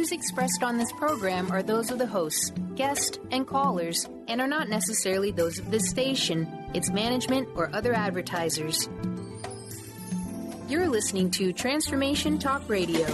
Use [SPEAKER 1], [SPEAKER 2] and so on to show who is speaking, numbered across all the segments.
[SPEAKER 1] views expressed on this program are those of the hosts, guests, and callers, and are not necessarily those of this station, its management, or other advertisers. You're listening to Transformation Talk Radio.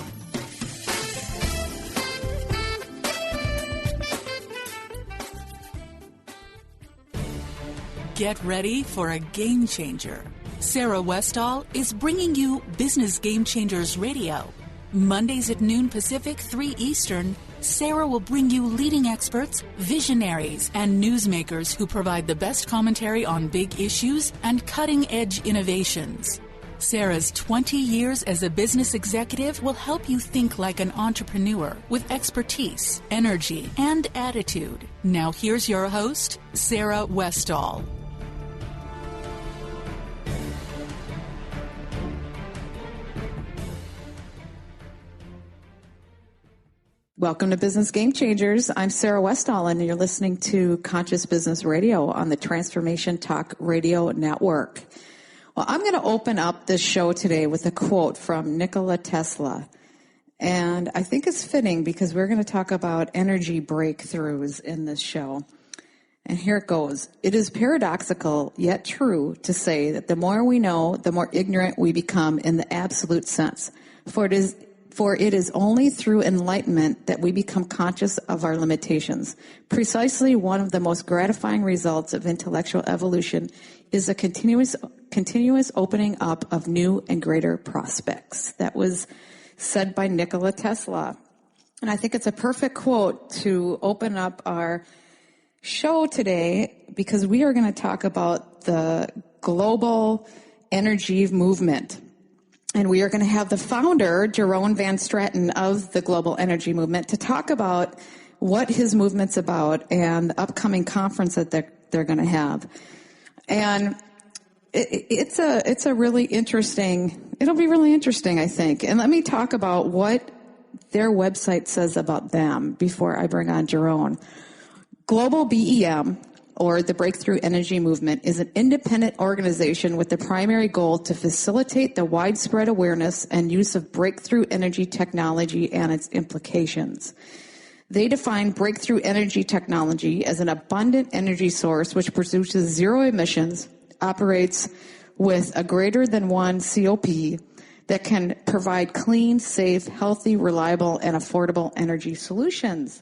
[SPEAKER 2] Get ready for a game changer. Sarah Westall is bringing you Business Game Changers Radio. Mondays at noon Pacific, 3 Eastern, Sarah will bring you leading experts, visionaries, and newsmakers who provide the best commentary on big issues and cutting-edge innovations. Sarah's 20 years as a business executive will help you think like an entrepreneur with expertise, energy, and attitude. Now here's your host, Sarah Westall.
[SPEAKER 3] Welcome to Business Game Changers. I'm Sarah Westall, and you're listening to Conscious Business Radio on the Transformation Talk Radio Network. Well, I'm going to open up this show today with a quote from Nikola Tesla. And I think it's fitting because we're going to talk about energy breakthroughs in this show. And here it goes. It is paradoxical, yet true, to say that the more we know, the more ignorant we become in the absolute sense. For it is only through enlightenment that we become conscious of our limitations. Precisely one of the most gratifying results of intellectual evolution is a continuous opening up of new and greater prospects. That was said by Nikola Tesla. And I think it's a perfect quote to open up our show today, because we are going to talk about the global energy movement. And we are going to have the founder, Jeroen Van Straten, of the Global Energy Movement to talk about what his movement's about and the upcoming conference that they're going to have. And it's a really interesting, it'll be really interesting, I think. And let me talk about what their website says about them before I bring on Jeroen. Global BEM, or the Breakthrough Energy Movement, is an independent organization with the primary goal to facilitate the widespread awareness and use of breakthrough energy technology and its implications. They define breakthrough energy technology as an abundant energy source which produces zero emissions, operates with a greater than 1 COP, that can provide clean, safe, healthy, reliable, and affordable energy solutions.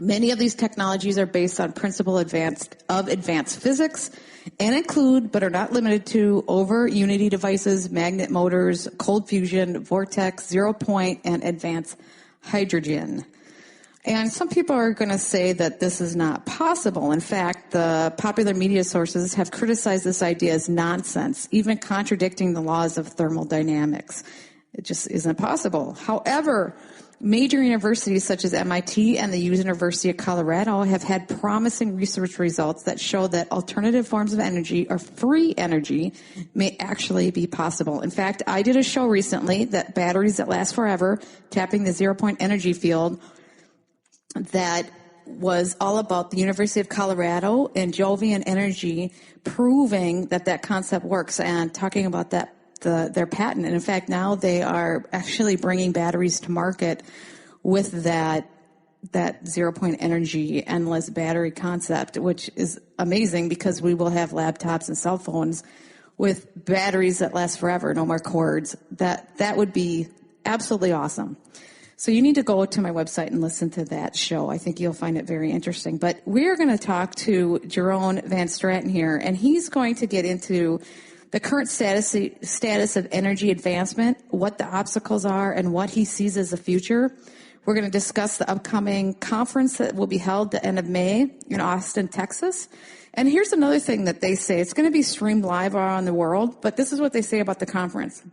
[SPEAKER 3] Many of these technologies are based on principle advanced physics and include, but are not limited to, over-unity devices, magnet motors, cold fusion, vortex, zero point, and advanced hydrogen. And some people are going to say that this is not possible. In fact, the popular media sources have criticized this idea as nonsense, even contradicting the laws of thermodynamics. It just isn't possible. However, major universities such as MIT and the University of Colorado have had promising research results that show that alternative forms of energy, or free energy, may actually be possible. In fact, I did a show recently that batteries that last forever, tapping the zero-point energy field, that was all about the University of Colorado and Jovian Energy proving that concept works and talking about that. Their patent. And in fact, now they are actually bringing batteries to market with that zero-point energy, endless battery concept, which is amazing because we will have laptops and cell phones with batteries that last forever, no more cords. That would be absolutely awesome. So you need to go to my website and listen to that show. I think you'll find it very interesting. But we're going to talk to Jeroen Van Straten here, and he's going to get into the current status of energy advancement, what the obstacles are, and what he sees as the future. We're going to discuss the upcoming conference that will be held the end of May in Austin, Texas. And here's another thing that they say. It's going to be streamed live around the world, but this is what they say about the conference.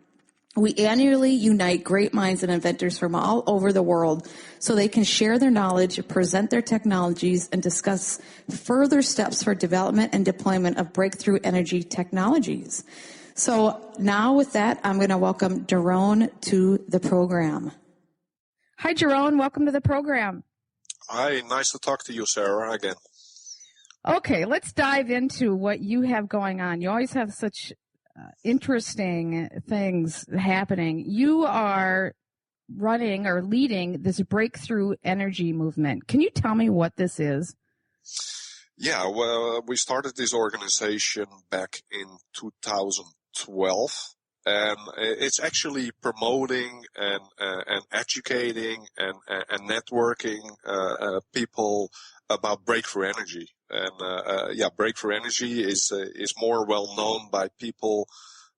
[SPEAKER 3] We annually unite great minds and inventors from all over the world so they can share their knowledge, present their technologies, and discuss further steps for development and deployment of breakthrough energy technologies. So now with that, I'm going to welcome Jeroen to the program. Hi, Jeroen. Welcome to the program.
[SPEAKER 4] Hi. Nice to talk to you, Sarah, again.
[SPEAKER 3] Okay. Let's dive into what you have going on. You always have such interesting things happening. You are
[SPEAKER 5] running or leading this breakthrough energy movement. Can you tell me what this is?
[SPEAKER 4] Yeah, well, we started this organization back in 2012. And it's actually promoting and educating and networking people about breakthrough energy. And breakthrough energy is more well known by people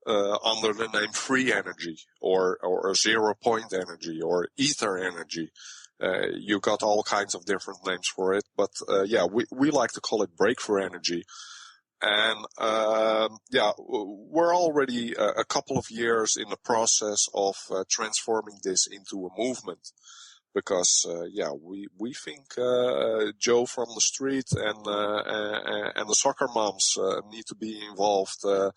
[SPEAKER 4] under the name free energy or 0 point energy or ether energy. You got all kinds of different names for it, but we like to call it breakthrough energy. And we're already a couple of years in the process of transforming this into a movement, because we think Joe from the street and the soccer moms need to be involved to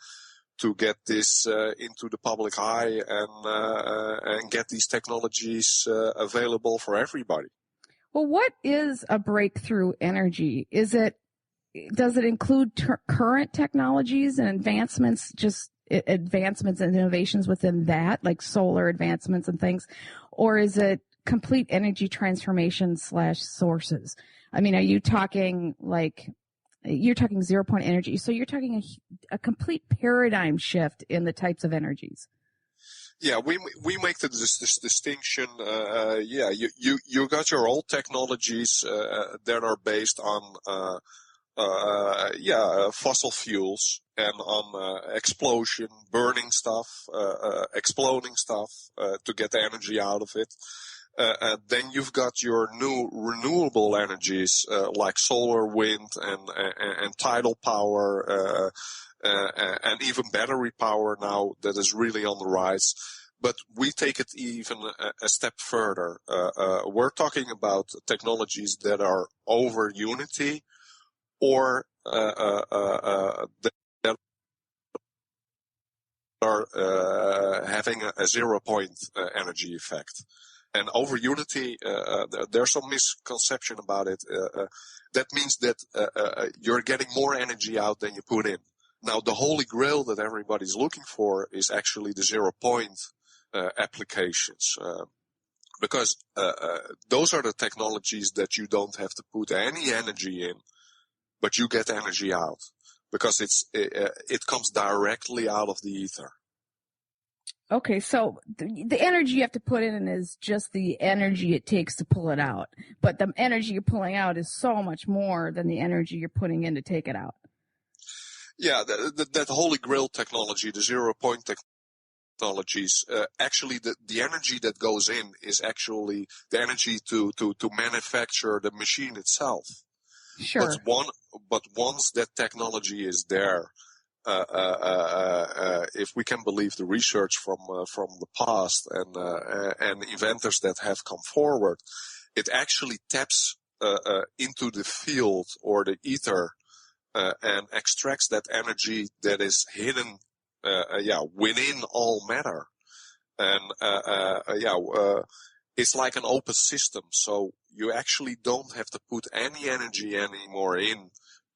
[SPEAKER 4] get this into the public eye and get these technologies available for everybody.
[SPEAKER 5] Well, what is a breakthrough energy? Does it include current technologies and advancements, just advancements and innovations within that, like solar advancements and things? Or is it complete energy transformation / sources? I mean, are you talking you're talking 0 point energy. So you're talking a complete paradigm shift in the types of energies.
[SPEAKER 4] Yeah, we make this distinction. You got your old technologies that are based on fossil fuels and on explosion, burning stuff, exploding stuff to get the energy out of it. Then you've got your new renewable energies like solar, wind, and tidal power, and even battery power now that is really on the rise. But we take it even a step further. We're talking about technologies that are over unity, or that are having a 0 point energy effect. And over unity, there's some misconception about it. That means that you're getting more energy out than you put in. Now, the holy grail that everybody's looking for is actually the 0 point applications. Because those are the technologies that you don't have to put any energy in, but you get energy out, because it comes directly out of the ether.
[SPEAKER 5] Okay, so the energy you have to put in is just the energy it takes to pull it out. But the energy you're pulling out is so much more than the energy you're putting in to take it out. Yeah,
[SPEAKER 4] that holy grail technology, the 0 point technologies, actually the energy that goes in is actually the energy to manufacture the machine itself.
[SPEAKER 5] Sure.
[SPEAKER 4] But once that technology is there, if we can believe the research from the past and inventors that have come forward, it actually taps into the field or the ether and extracts that energy that is hidden within all matter. And it's like an open system, so you actually don't have to put any energy anymore in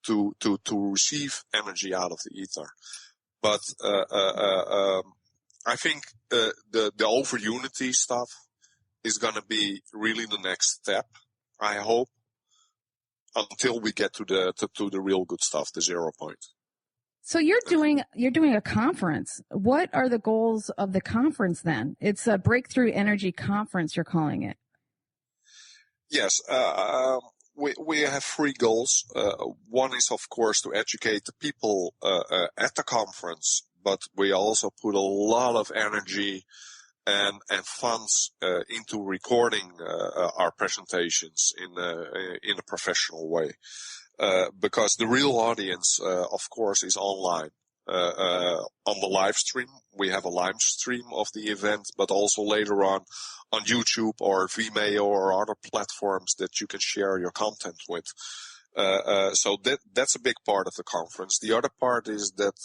[SPEAKER 4] to receive energy out of the ether. But I think the over unity stuff is going to be really the next step, I hope, until we get to the real good stuff, the 0 point.
[SPEAKER 5] So you're doing a conference. What are the goals of the conference then? It's a Breakthrough Energy Conference, you're calling it.
[SPEAKER 4] Yes. We have 3 goals. One is, of course, to educate the people at the conference, but we also put a lot of energy and funds into recording our presentations in a professional way. Because the real audience, of course, is online. On the live stream, we have a live stream of the event, but also later on YouTube or Vimeo or other platforms that you can share your content with. So that's a big part of the conference. The other part is that,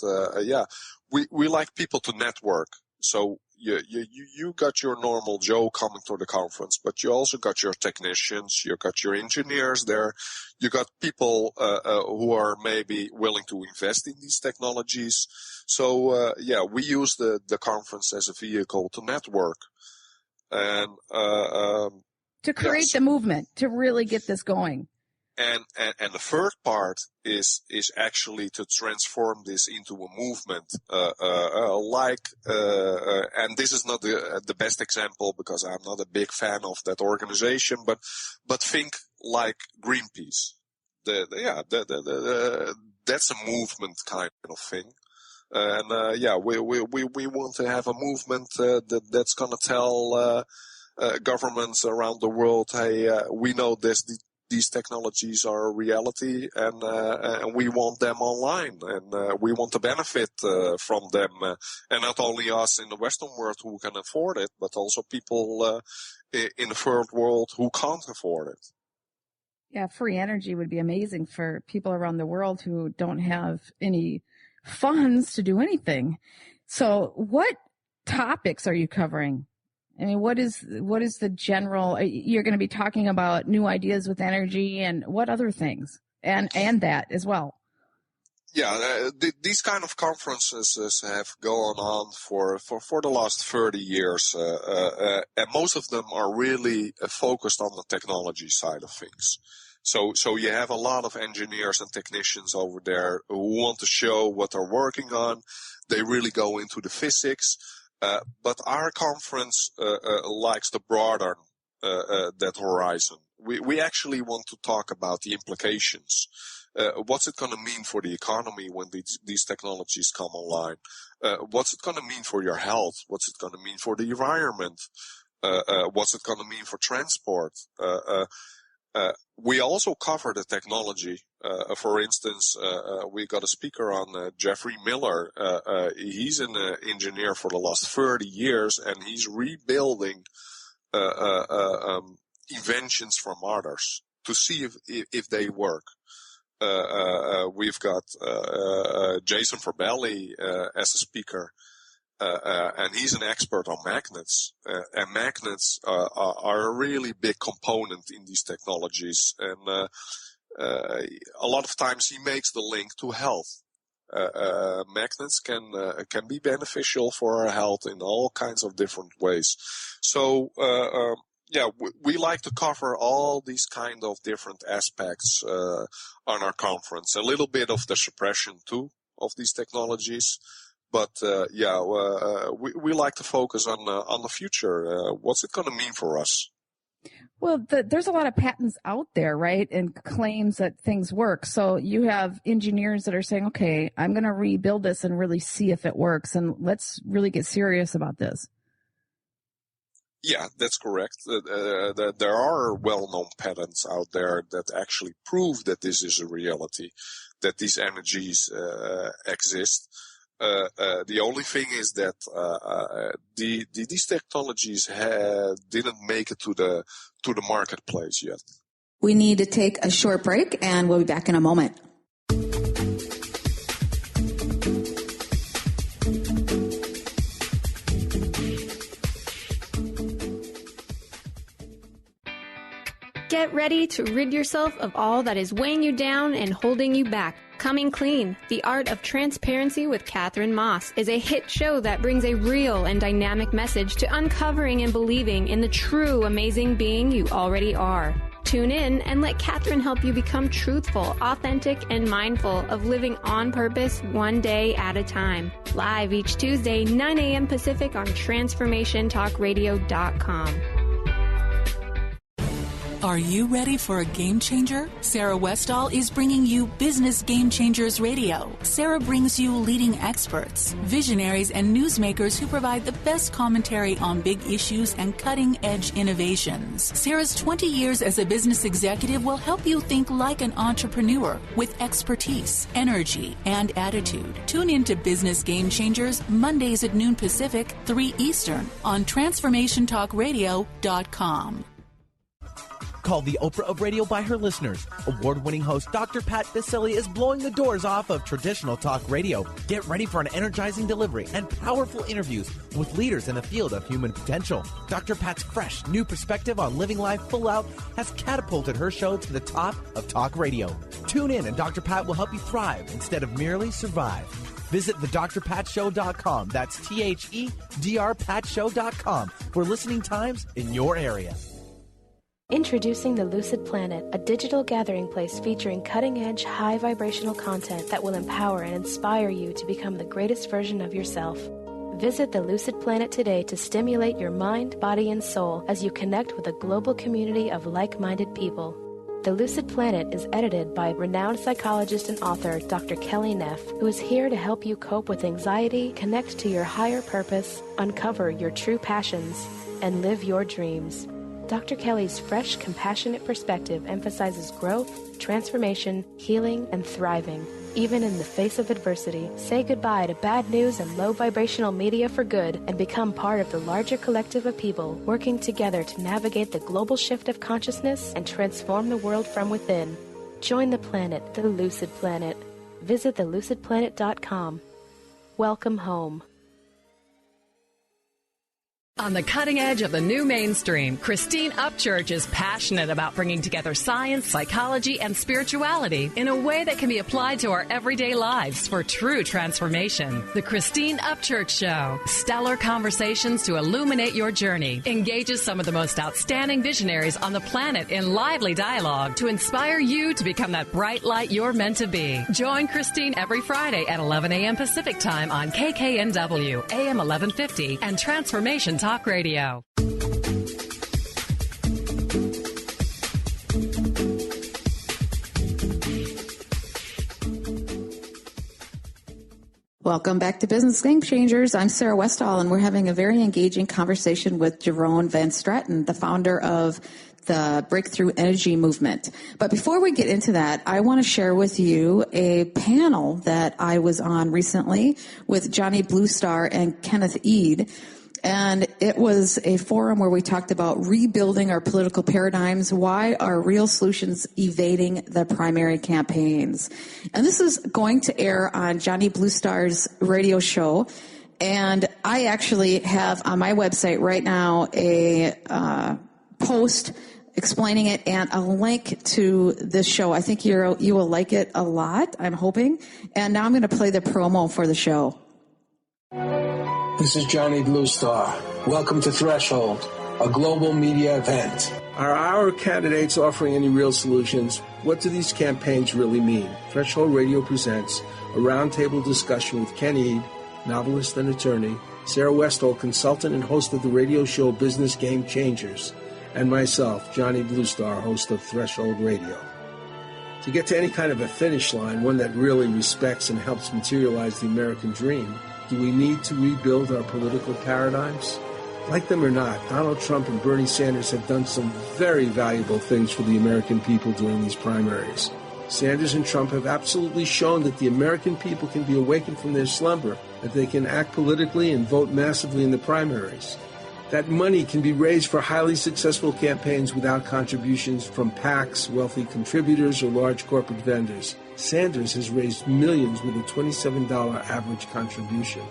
[SPEAKER 4] we like people to network. So you got your normal Joe coming to the conference, but you also got your technicians, you got your engineers there, you got people who are maybe willing to invest in these technologies. So we use the conference as a vehicle to network. And
[SPEAKER 5] to create the movement, to really get this going.
[SPEAKER 4] And the third part is actually to transform this into a movement, and this is not the best example because I'm not a big fan of that organization, but think like Greenpeace. That's a movement kind of thing. And we want to have a movement that's going to tell governments around the world, hey, we know these technologies are a reality, and we want them online, and we want to benefit from them, and not only us in the Western world who can afford it, but also people in the third world who can't afford it.
[SPEAKER 5] Yeah, free energy would be amazing for people around the world who don't have any funds to do anything. So what topics are you covering? I mean, what is the general, you're going to be talking about new ideas with energy and what other things and that as well?
[SPEAKER 4] Yeah, these kind of conferences have gone on for the last 30 years, and most of them are really focused on the technology side of things. So you have a lot of engineers and technicians over there who want to show what they're working on. They really go into the physics. But our conference likes to broaden that horizon. We actually want to talk about the implications. What's it going to mean for the economy when these technologies come online? What's it going to mean for your health? What's it going to mean for the environment? What's it going to mean for transport? We also cover the technology. For instance, we got a speaker on, Jeffrey Miller. He's an engineer for the last 30 years, and he's rebuilding inventions from others to see if they work. We've got Jason Forbelli as a speaker. And he's an expert on magnets, and magnets are a really big component in these technologies. And a lot of times he makes the link to health. Magnets can be beneficial for our health in all kinds of different ways. So we like to cover all these kind of different aspects on our conference. A little bit of the suppression too of these technologies. But we like to focus on the future. What's it going to mean for us?
[SPEAKER 5] Well, there's a lot of patents out there, right, and claims that things work. So you have engineers that are saying, okay, I'm going to rebuild this and really see if it works, and let's really get serious about this.
[SPEAKER 4] Yeah, that's correct. There are well-known patents out there that actually prove that this is a reality, that these energies exist. The only thing is that these technologies didn't make it to the marketplace yet.
[SPEAKER 3] We need to take a short break, and we'll be back in a moment.
[SPEAKER 6] Get ready to rid yourself of all that is weighing you down and holding you back. Coming Clean, The Art of Transparency with Catherine Moss is a hit show that brings a real and dynamic message to uncovering and believing in the true amazing being you already are. Tune in and let Catherine help you become truthful, authentic, and mindful of living on purpose one day at a time. Live each Tuesday, 9 a.m. Pacific on TransformationTalkRadio.com.
[SPEAKER 2] Are you ready for a game changer? Sarah Westall is bringing you Business Game Changers Radio. Sarah brings you leading experts, visionaries, and newsmakers who provide the best commentary on big issues and cutting-edge innovations. Sarah's 20 years as a business executive will help you think like an entrepreneur with expertise, energy, and attitude. Tune in to Business Game Changers Mondays at noon Pacific, 3 Eastern on TransformationTalkRadio.com.
[SPEAKER 7] Called the Oprah of radio by her listeners, award-winning host Dr. Pat Baccili is blowing the doors off of traditional talk radio. Get ready for an energizing delivery and powerful interviews with leaders in the field of human potential. Dr. Pat's fresh, new perspective on living life full out has catapulted her show to the top of talk radio. Tune in and Dr. Pat will help you thrive instead of merely survive. Visit thedrpatshow.com. That's THEDRPatshow.com for listening times in your area.
[SPEAKER 8] Introducing the Lucid Planet, a digital gathering place featuring cutting-edge, high-vibrational content that will empower and inspire you to become the greatest version of yourself. Visit the Lucid Planet today to stimulate your mind, body, and soul as you connect with a global community of like-minded people. The Lucid Planet is edited by renowned psychologist and author Dr. Kelly Neff, who is here to help you cope with anxiety, connect to your higher purpose, uncover your true passions, and live your dreams. Dr. Kelly's fresh, compassionate perspective emphasizes growth, transformation, healing, and thriving. Even in the face of adversity, say goodbye to bad news and low vibrational media for good and become part of the larger collective of people working together to navigate the global shift of consciousness and transform the world from within. Join the planet, the Lucid Planet. Visit thelucidplanet.com. Welcome home.
[SPEAKER 9] On the cutting edge of the new mainstream, Christine Upchurch is passionate about bringing together science, psychology, and spirituality in a way that can be applied to our everyday lives for true transformation. The Christine Upchurch Show, stellar conversations to illuminate your journey, engages some of the most outstanding visionaries on the planet in lively dialogue to inspire you to become that bright light you're meant to be. Join Christine every Friday at 11 a.m. Pacific Time on KKNW, AM 1150, and Transformation Talk Radio.
[SPEAKER 3] Welcome back to Business Game Changers. I'm Sarah Westall, and we're having a very engaging conversation with Jeroen Van Straten, the founder of the Breakthrough Energy Movement. But before we get into that, I want to share with you a panel that I was on recently with Johnny Bluestar and Kenneth Eade. And it was a forum where we talked about rebuilding our political paradigms. Why are real solutions evading the primary campaigns? And this is going to air on Johnny Bluestar's radio show. And I actually have on my website right now a post explaining it and a link to this show. I think you will like it a lot, I'm hoping. And now I'm going to play the promo for the show.
[SPEAKER 10] This is Johnny Bluestar. Welcome to Threshold, a global media event. Are our candidates offering any real solutions? What do these campaigns really mean? Threshold Radio presents a roundtable discussion with Ken Eade, novelist and attorney, Sarah Westall, consultant and host of the radio show Business Game Changers, and myself, Johnny Bluestar, host of Threshold Radio. To get to any kind of a finish line, one that really respects and helps materialize the American dream, do we need to rebuild our political paradigms? Like them or not, Donald Trump and Bernie Sanders have done some very valuable things for the American people during these primaries. Sanders and Trump have absolutely shown that the American people can be awakened from their slumber, that they can act politically and vote massively in the primaries. That money can be raised for highly successful campaigns without contributions from PACs, wealthy contributors, or large corporate vendors. Sanders has raised millions with a $27 average contribution.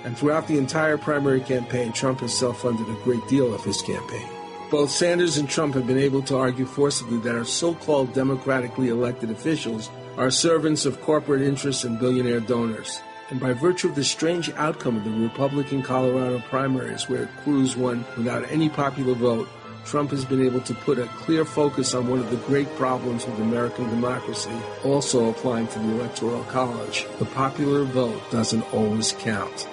[SPEAKER 10] And throughout the entire primary campaign, Trump has self-funded a great deal of his campaign. Both Sanders and Trump have been able to argue forcibly that our so-called democratically elected officials are servants of corporate interests and billionaire donors. And by virtue of the strange outcome of the Republican Colorado primaries, where Cruz won without any popular vote, Trump has been able to put a clear focus on one of the great problems with American democracy, also applying to the Electoral College. The popular vote doesn't always count.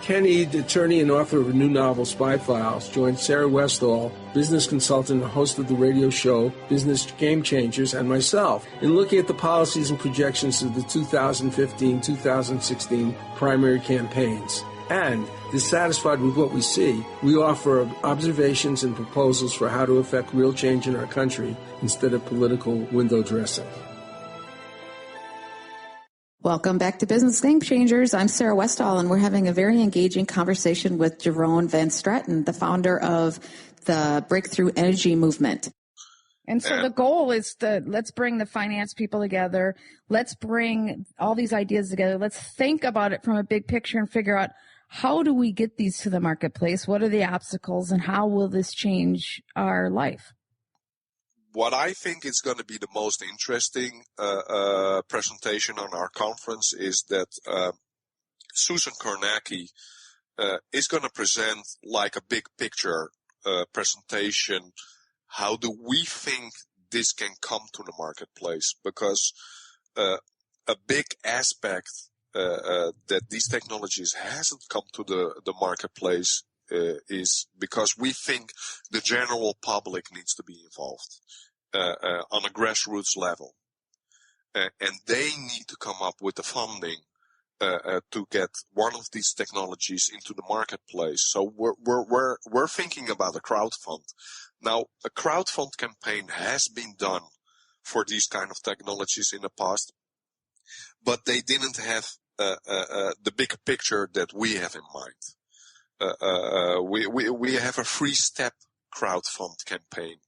[SPEAKER 10] Ken Eade, attorney and author of a new novel, Spy Files, joined Sarah Westall, business consultant and host of the radio show Business Game Changers, and myself in looking at the policies and projections of the 2015-2016 primary campaigns. And, dissatisfied with what we see, we offer observations and proposals for how to effect real change in our country instead of political window dressing.
[SPEAKER 3] Welcome back to Business Game Changers. I'm Sarah Westall, and we're having a very engaging conversation with Jeroen Van Straten, the founder of the Breakthrough Energy Movement.
[SPEAKER 5] And so the goal is let's bring the finance people together. Let's bring all these ideas together. Let's think about it from a big picture and figure out How do we get these to the marketplace? What are the obstacles, and how will this change our life?
[SPEAKER 4] What I think is going to be the most interesting presentation on our conference is that Susan Kornacki is going to present like a big picture presentation. How do we think this can come to the marketplace? Because a big aspect that these technologies hasn't come to the marketplace is because we think the general public needs to be involved on a grassroots level. And they need to come up with the funding to get one of these technologies into the marketplace. So we're thinking about a crowdfund. Now, a crowdfund campaign has been done for these kind of technologies in the past, but they didn't have the big picture that we have in mind. We have a 3-step crowdfund campaign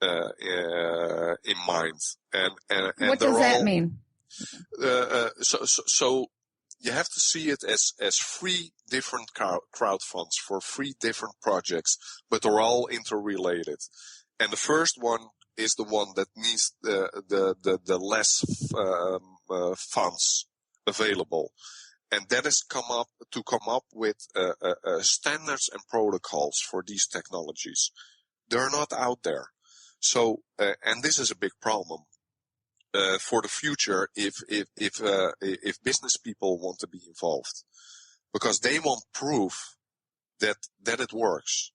[SPEAKER 4] in mind, and
[SPEAKER 5] what does that mean?
[SPEAKER 4] So you have to see it as 3 different crowdfunds for 3 different projects, but they're all interrelated. And the first one is the one that needs the less funds available, and that is come up with standards and protocols for these technologies. They're not out there, so and this is a big problem for the future if business people want to be involved, because they want proof that it works.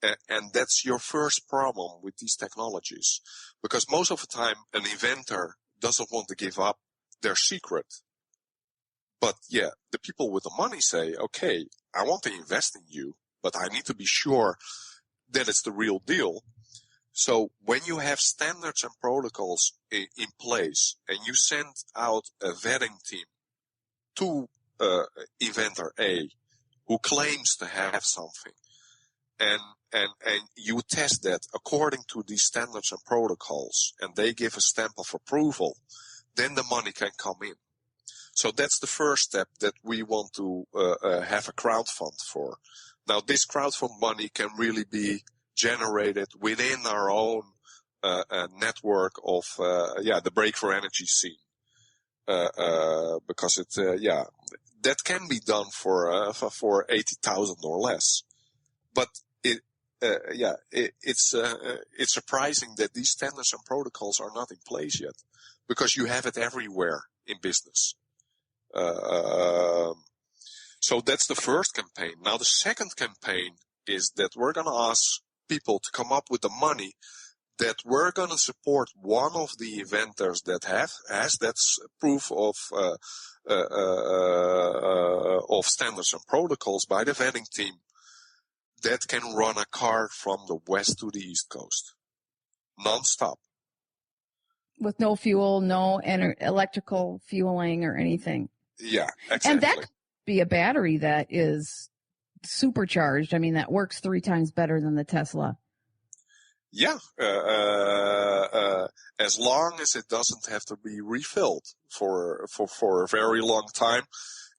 [SPEAKER 4] And that's your first problem with these technologies, because most of the time an inventor doesn't want to give up their secret. But yeah, the people with the money say, okay, I want to invest in you, but I need to be sure that it's the real deal. So when you have standards and protocols in place and you send out a vetting team to inventor A who claims to have something, and you test that according to these standards and protocols, and they give a stamp of approval, then the money can come in. So that's the first step that we want to have a crowdfund for. Now, this crowdfund money can really be generated within our own network of the breakthrough energy scene, because it that can be done for 80,000 or less, but it's surprising that these standards and protocols are not in place yet, because you have it everywhere in business. So that's the first campaign. Now the second campaign is that we're going to ask people to come up with the money that we're going to support one of the inventors that has that's proof of standards and protocols by the vetting team that can run a car from the west to the east coast, non-stop.
[SPEAKER 5] With no fuel, no electrical fueling or anything.
[SPEAKER 4] Yeah, exactly.
[SPEAKER 5] And that could be a battery that is supercharged. I mean, that works 3 times better than the Tesla.
[SPEAKER 4] Yeah, as long as it doesn't have to be refilled for a very long time,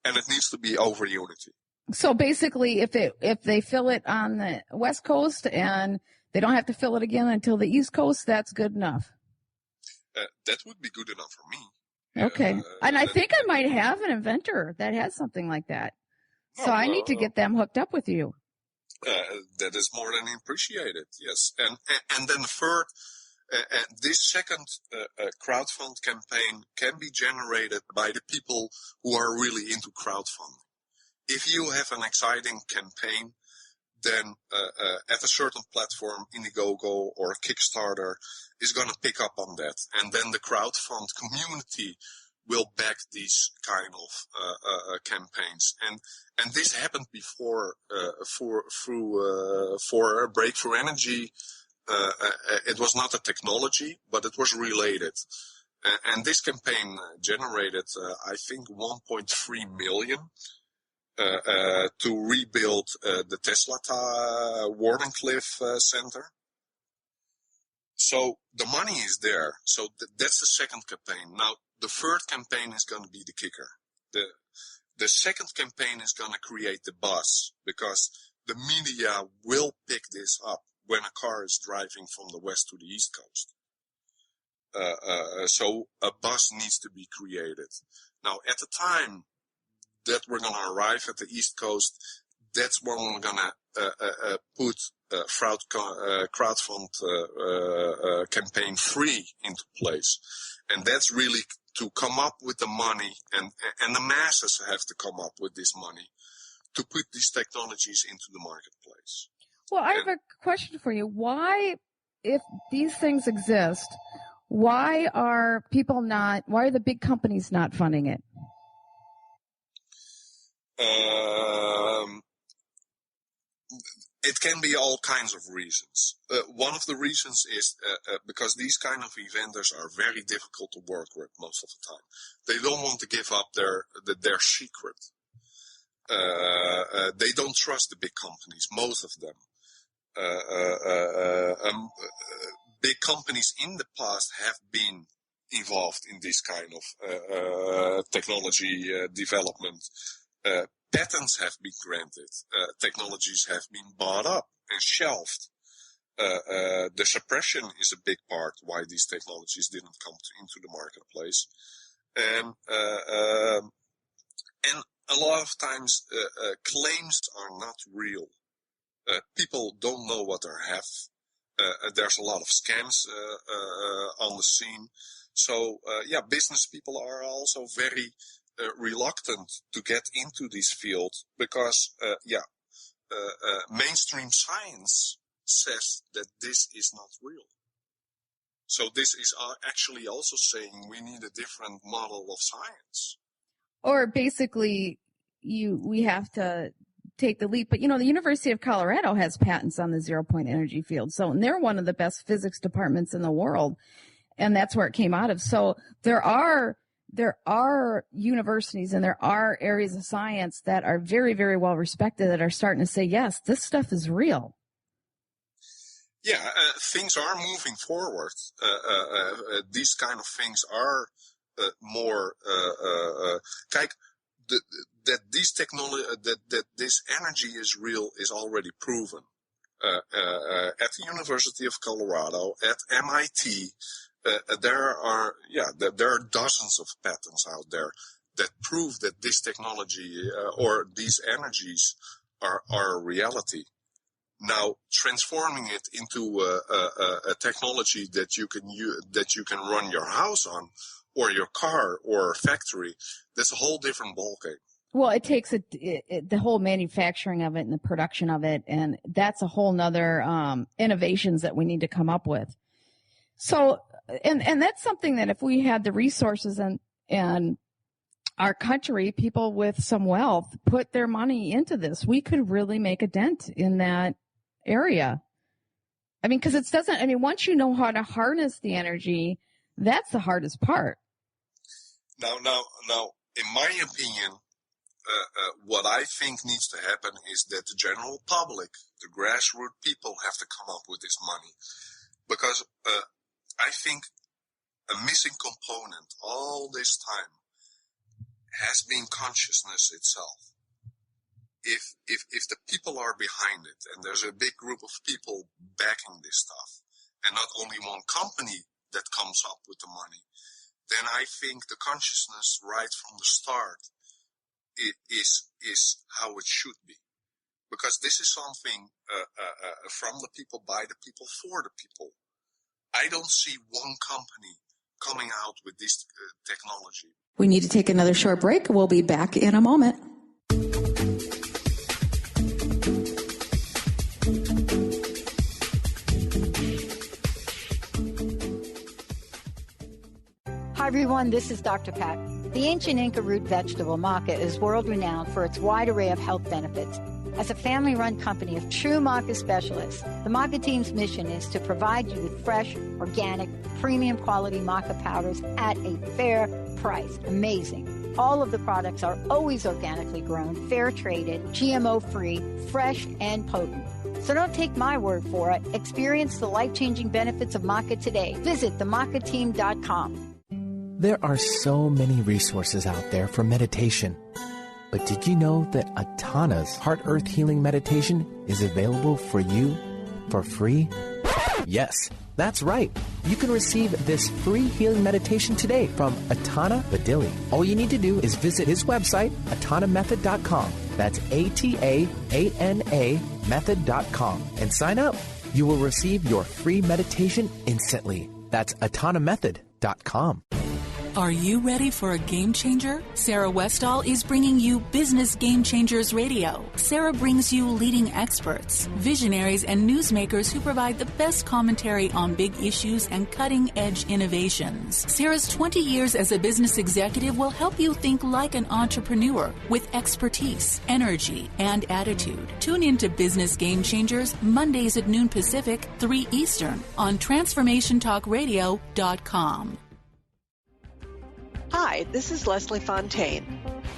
[SPEAKER 4] and it needs to be over unity.
[SPEAKER 5] So basically, if they fill it on the West Coast and they don't have to fill it again until the East Coast, that's good enough.
[SPEAKER 4] That would be good enough for me.
[SPEAKER 5] Okay. And I think I might have an inventor that has something like that. So I need to get them hooked up with you.
[SPEAKER 4] That is more than appreciated, yes. And then the third, this second crowdfund campaign can be generated by the people who are really into crowdfunding. If you have an exciting campaign, then at a certain platform, Indiegogo or Kickstarter is going to pick up on that. And then the crowdfund community will back these kind of campaigns. And this happened before for Breakthrough Energy. It was not a technology, but it was related. And this campaign generated, I think, 1.3 million. To rebuild the Tesla Wardenclyffe Center. So the money is there. So that's the second campaign. Now, the third campaign is going to be the kicker. The second campaign is going to create the buzz because the media will pick this up when a car is driving from the west to the east coast. So a buzz needs to be created. Now, at the time that we're going to arrive at the east coast, that's when we're going to put crowdfund campaign 3 into place. And that's really to come up with the money, and the masses have to come up with this money to put these technologies into the marketplace.
[SPEAKER 5] Well, I have a question for you. Why, if these things exist, why are the big companies not funding it?
[SPEAKER 4] It can be all kinds of reasons. One of the reasons is because these kind of vendors are very difficult to work with most of the time. They don't want to give up their secret. They don't trust the big companies, most of them. Big companies in the past have been involved in this kind of technology development. Patents have been granted. Technologies have been bought up and shelved. The suppression is a big part why these technologies didn't come into the marketplace. And a lot of times claims are not real. People don't know what they have. There's a lot of scams on the scene. So, business people are also very reluctant to get into this field because, mainstream science says that this is not real. So this is actually also saying we need a different model of science.
[SPEAKER 5] Or basically, we have to take the leap. But, the University of Colorado has patents on the zero-point energy field. So and they're one of the best physics departments in the world. And that's where it came out of. So there are universities and there are areas of science that are very, very well respected that are starting to say, yes, this stuff is real.
[SPEAKER 4] Yeah, things are moving forward. These kind of things are more that this technology, that this energy is real, is already proven. At the University of Colorado, at MIT, there are dozens of patents out there that prove that this technology or these energies are a reality. Now, transforming it into a technology that you can run your house on, or your car, or a factory, that's a whole different ballgame.
[SPEAKER 5] Well, it takes the whole manufacturing of it and the production of it, and that's a whole nother innovations that we need to come up with. So, and that's something that if we had the resources and our country, people with some wealth, put their money into this, we could really make a dent in that area. I mean, because once you know how to harness the energy, that's the hardest part.
[SPEAKER 4] Now, in my opinion, what I think needs to happen is that the general public, the grassroots people, have to come up with this money. Because I think a missing component all this time has been consciousness itself. If the people are behind it, and there's a big group of people backing this stuff, and not only one company that comes up with the money, then I think the consciousness right from the start is how it should be. Because this is something from the people, by the people, for the people. I don't see one company coming out with this technology.
[SPEAKER 3] We need to take another short break. We'll be back in a moment.
[SPEAKER 11] Hi, everyone. This is Dr. Pat. The ancient Inca root vegetable maca is world-renowned for its wide array of health benefits. As a family-run company of true maca specialists, the maca team's mission is to provide you with fresh, organic, premium quality maca powders at a fair price. Amazing. All of the products are always organically grown, fair-traded, GMO-free, fresh, and potent. So don't take my word for it. Experience the life-changing benefits of maca today. Visit themacateam.com.
[SPEAKER 7] There are so many resources out there for meditation. But did you know that Atana's Heart Earth Healing Meditation is available for you for free? Yes, that's right. You can receive this free healing meditation today from Atana Badili. All you need to do is visit his website, atanamethod.com. That's ATAANA method.com, and sign up. You will receive your free meditation instantly. That's atanamethod.com.
[SPEAKER 2] Are you ready for a game changer? Sarah Westall is bringing you Business Game Changers Radio. Sarah brings you leading experts, visionaries, and newsmakers who provide the best commentary on big issues and cutting-edge innovations. Sarah's 20 years as a business executive will help you think like an entrepreneur with expertise, energy, and attitude. Tune into Business Game Changers Mondays at noon Pacific, 3 Eastern on TransformationTalkRadio.com.
[SPEAKER 12] Hi, this is Leslie Fontaine.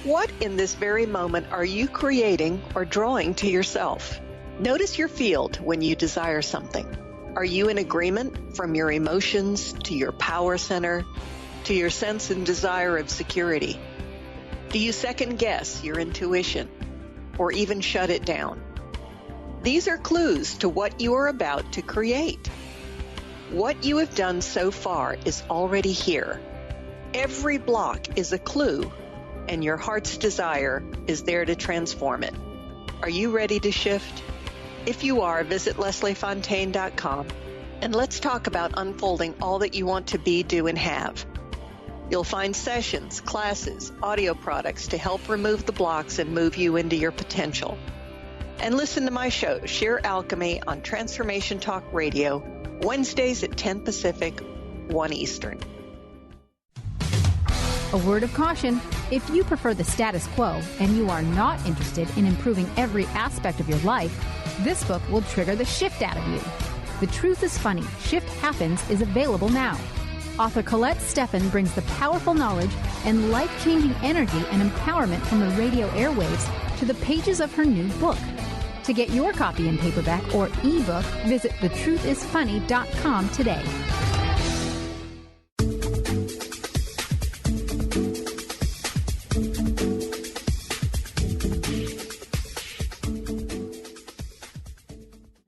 [SPEAKER 12] What in this very moment are you creating or drawing to yourself? Notice your field when you desire something. Are you in agreement from your emotions to your power center to your sense and desire of security? Do you second guess your intuition or even shut it down? These are clues to what you are about to create. What you have done so far is already here. Every block is a clue, and your heart's desire is there to transform it. Are you ready to shift? If you are, visit lesliefontaine.com, and let's talk about unfolding all that you want to be, do, and have. You'll find sessions, classes, audio products to help remove the blocks and move you into your potential. And listen to my show, Sheer Alchemy, on Transformation Talk Radio, Wednesdays at 10 Pacific, 1 Eastern.
[SPEAKER 13] A word of caution, if you prefer the status quo and you are not interested in improving every aspect of your life, this book will trigger the shift out of you. The Truth is Funny, Shift Happens is available now. Author Colette Steffen brings the powerful knowledge and life-changing energy and empowerment from the radio airwaves to the pages of her new book. To get your copy in paperback or ebook, visit thetruthisfunny.com today.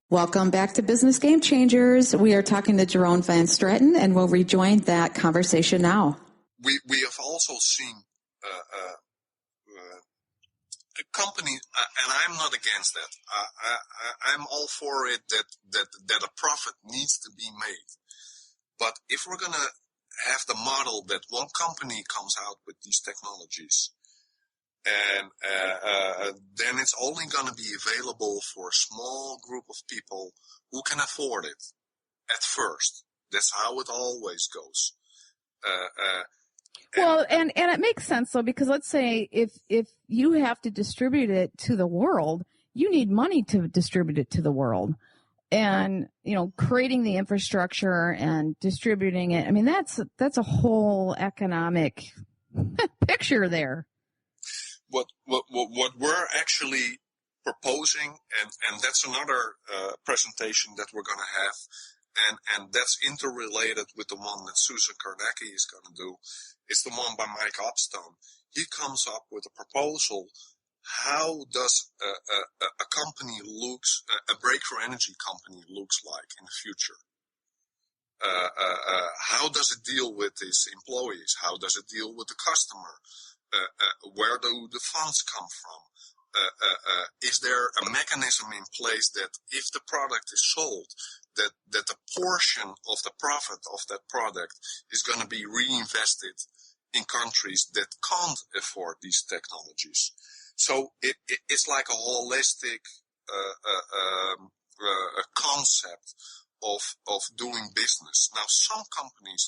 [SPEAKER 3] Welcome back to Business Game Changers. We are talking to Jerome Van Straten, and we'll rejoin that conversation now.
[SPEAKER 4] We have also seen a company, and I'm not against that. I'm all for it that a profit needs to be made. But if we're going to have the model that one company comes out with these technologies, and then it's only going to be available for a small group of people who can afford it at first. That's how it always goes.
[SPEAKER 5] Well, and it makes sense, though, because let's say if you have to distribute it to the world, you need money to distribute it to the world. And, you know, creating the infrastructure and distributing it, I mean, that's a whole economic picture there.
[SPEAKER 4] What we're actually proposing, and that's another presentation that we're going to have, and that's interrelated with the one that Susan Karnacki is going to do. It's the one by Mike Upstone. He comes up with a proposal. How does a company looks, a breakthrough energy company looks like in the future? How does it deal with its employees? How does it deal with the customer? Where do the funds come from? Is there a mechanism in place that if the product is sold, that the portion of the profit of that product is going to be reinvested in countries that can't afford these technologies? So it's like a holistic concept of doing business. Now, some companies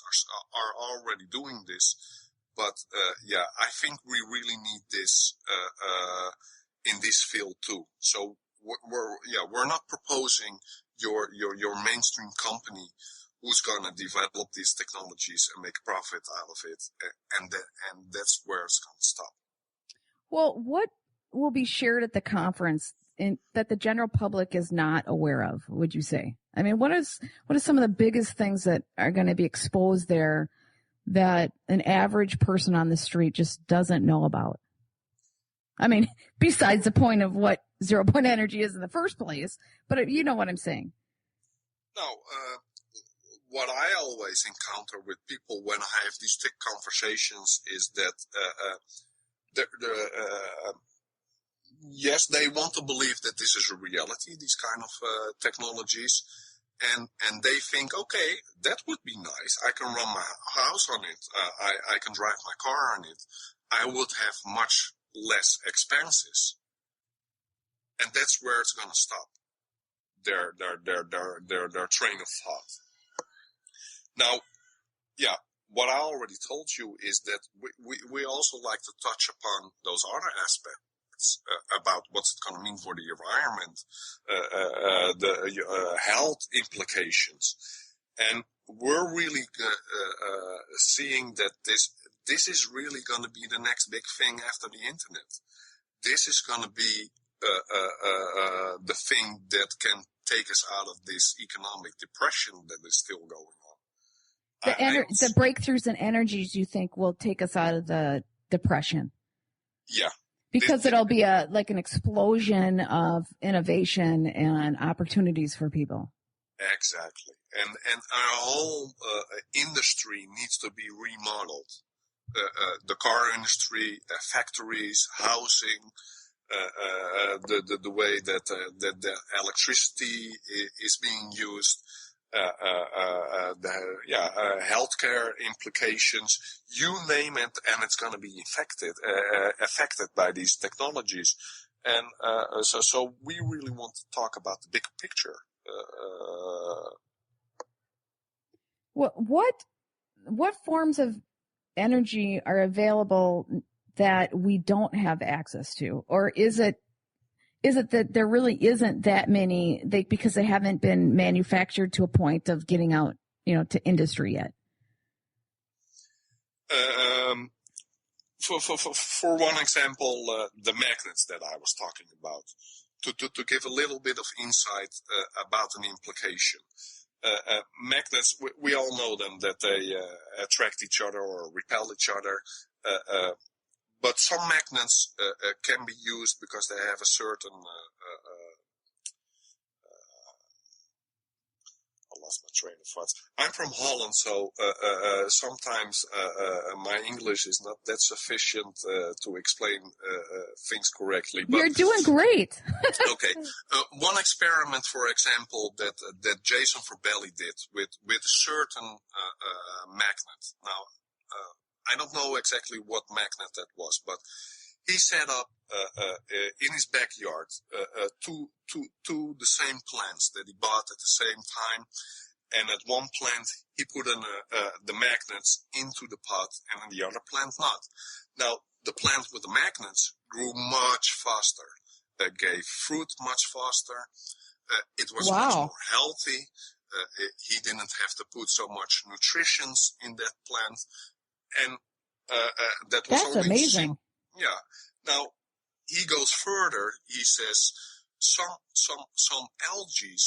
[SPEAKER 4] are already doing this. But, I think we really need this, in this field too. So we're not proposing your mainstream company who's going to develop these technologies and make profit out of it. And that's where it's going to stop.
[SPEAKER 5] Well, what will be shared at the conference that the general public is not aware of, would you say? I mean, what is some of the biggest things that are going to be exposed there that an average person on the street just doesn't know about? I mean, besides the point of what zero-point energy is in the first place, but you know what I'm saying.
[SPEAKER 4] No, what I always encounter with people when I have these thick conversations is that yes, they want to believe that this is a reality, these kind of technologies, and they think, okay, that would be nice. I can run my house on it. I can drive my car on it. I would have much less expenses, and that's where it's going to stop. Their train of thought. Now, yeah, what I already told you is that we also like to touch upon those other aspects about what's it going to mean for the environment, the health implications, and we're really seeing that this is really going to be the next big thing after the internet. This is going to be the thing that can take us out of this economic depression that is still going on.
[SPEAKER 5] The breakthroughs in energies, you think, will take us out of the depression?
[SPEAKER 4] Yeah.
[SPEAKER 5] Because it'll be like an explosion of innovation and opportunities for people.
[SPEAKER 4] Exactly. And our whole industry needs to be remodeled. The car industry, factories, housing, the way that the electricity is being used, healthcare implications, you name it, and it's going to be affected by these technologies. And so we really want to talk about the big picture.
[SPEAKER 5] What forms of energy are available that we don't have access to, or is it that there really isn't that many because they haven't been manufactured to a point of getting out, to industry yet?
[SPEAKER 4] For one example, the magnets that I was talking about, to give a little bit of insight about an implication. Magnets, we all know them, that they attract each other or repel each other. But some magnets can be used because they have a certain, I lost my train of thought. I'm from Holland, so sometimes my English is not that sufficient to explain things correctly. But,
[SPEAKER 5] you're doing great.
[SPEAKER 4] Okay. One experiment, for example, that Jason Forbelli did with a certain magnet. Now, I don't know exactly what magnet that was, but he set up in his backyard two the same plants that he bought at the same time, and at one plant he put the magnets into the pot, and in the other plant not. Now the plant with the magnets grew much faster, gave fruit much faster. It was much more healthy. He didn't have to put so much nutrition in that plant. And that was
[SPEAKER 5] That's amazing.
[SPEAKER 4] Yeah. Now he goes further. He says some algae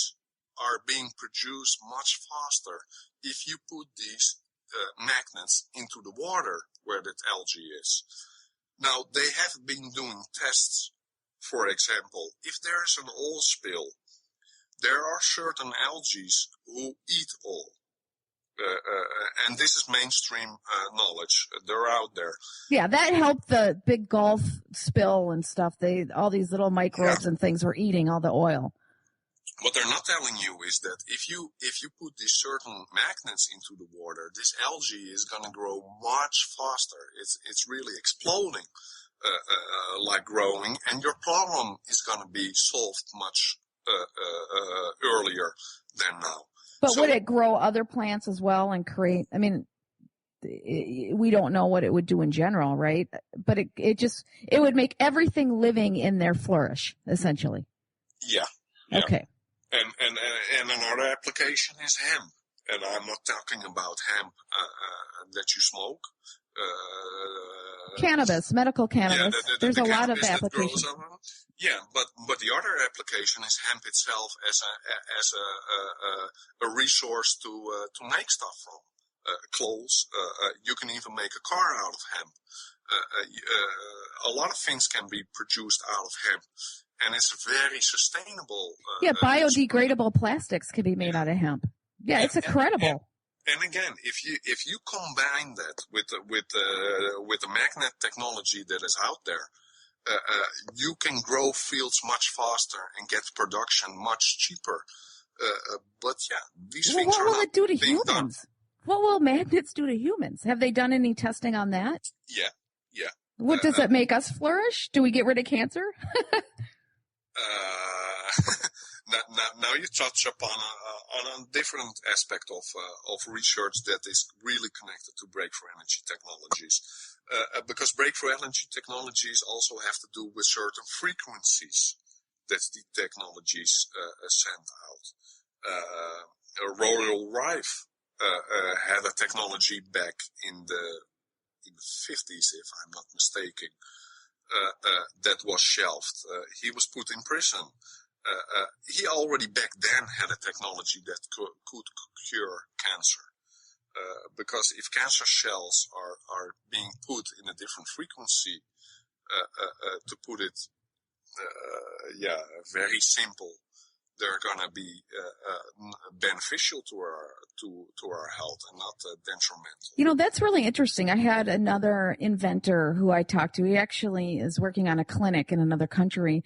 [SPEAKER 4] are being produced much faster if you put these magnets into the water where that algae is. Now they have been doing tests. For example, if there is an oil spill, there are certain algae who eat oil. And this is mainstream knowledge. They're out there.
[SPEAKER 5] Yeah, that helped the big Gulf spill and stuff. All these little microbes and things were eating all the oil.
[SPEAKER 4] What they're not telling you is that if you put these certain magnets into the water, this algae is going to grow much faster. It's really exploding like growing, and your problem is going to be solved much earlier than now.
[SPEAKER 5] But would it grow other plants as well and create, I mean, we don't know what it would do in general, right? But it would make everything living in there flourish, essentially.
[SPEAKER 4] Yeah.
[SPEAKER 5] Okay.
[SPEAKER 4] And another application is hemp. And I'm not talking about hemp that you smoke.
[SPEAKER 5] Cannabis, medical cannabis. There's a lot of applications.
[SPEAKER 4] Yeah, but the other application is hemp itself as a resource to make stuff from. Clothes. You can even make a car out of hemp. a lot of things can be produced out of hemp, and it's very sustainable.
[SPEAKER 5] Biodegradable plastics can be made out of hemp. Yeah, it's incredible.
[SPEAKER 4] And again, if you combine that with the magnet technology that is out there, you can grow fields much faster and get production much cheaper. But these things
[SPEAKER 5] what will it do to humans? What will magnets do to humans? Have they done any testing on that?
[SPEAKER 4] Yeah.
[SPEAKER 5] What does it make us flourish? Do we get rid of cancer?
[SPEAKER 4] Now you touch upon a different aspect of research that is really connected to breakthrough energy technologies, because breakthrough energy technologies also have to do with certain frequencies that the technologies send out. Royal Rife had a technology back in the 50s, if I'm not mistaken, that was shelved. He was put in prison. He already back then had a technology that could cure cancer. Because if cancer cells are being put in a different frequency, to put it, very simple, they're going to be beneficial to our health and not detrimental.
[SPEAKER 5] That's really interesting. I had another inventor who I talked to. He actually is working on a clinic in another country,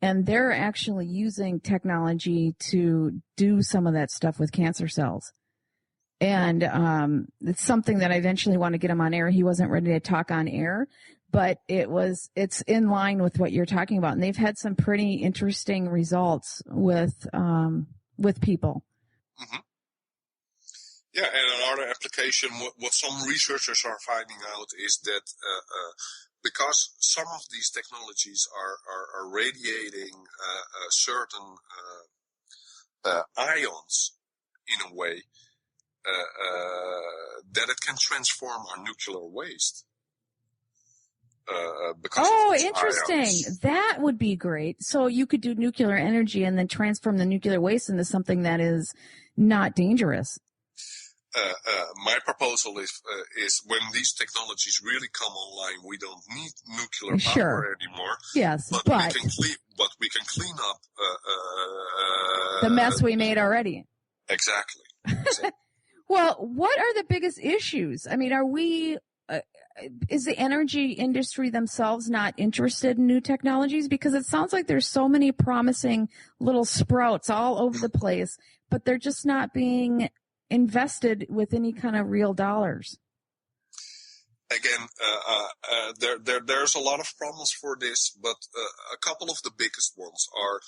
[SPEAKER 5] and they're actually using technology to do some of that stuff with cancer cells. And it's something that I eventually want to get him on air. He wasn't ready to talk on air, but it's in line with what you're talking about. And they've had some pretty interesting results with people.
[SPEAKER 4] Mm-hmm. Yeah, and another application, what some researchers are finding out is that because some of these technologies are radiating certain ions in a way, that it can transform our nuclear waste.
[SPEAKER 5] Interesting.
[SPEAKER 4] Ions.
[SPEAKER 5] That would be great. So you could do nuclear energy and then transform the nuclear waste into something that is not dangerous.
[SPEAKER 4] My proposal is when these technologies really come online, we don't need nuclear power anymore.
[SPEAKER 5] Yes,
[SPEAKER 4] but we can clean up
[SPEAKER 5] the mess we made already.
[SPEAKER 4] Exactly.
[SPEAKER 5] Well, what are the biggest issues? I mean, is the energy industry themselves not interested in new technologies? Because it sounds like there's so many promising little sprouts all over the place, but they're just not being invested with any kind of real dollars.
[SPEAKER 4] Again, there's a lot of problems for this, but a couple of the biggest ones are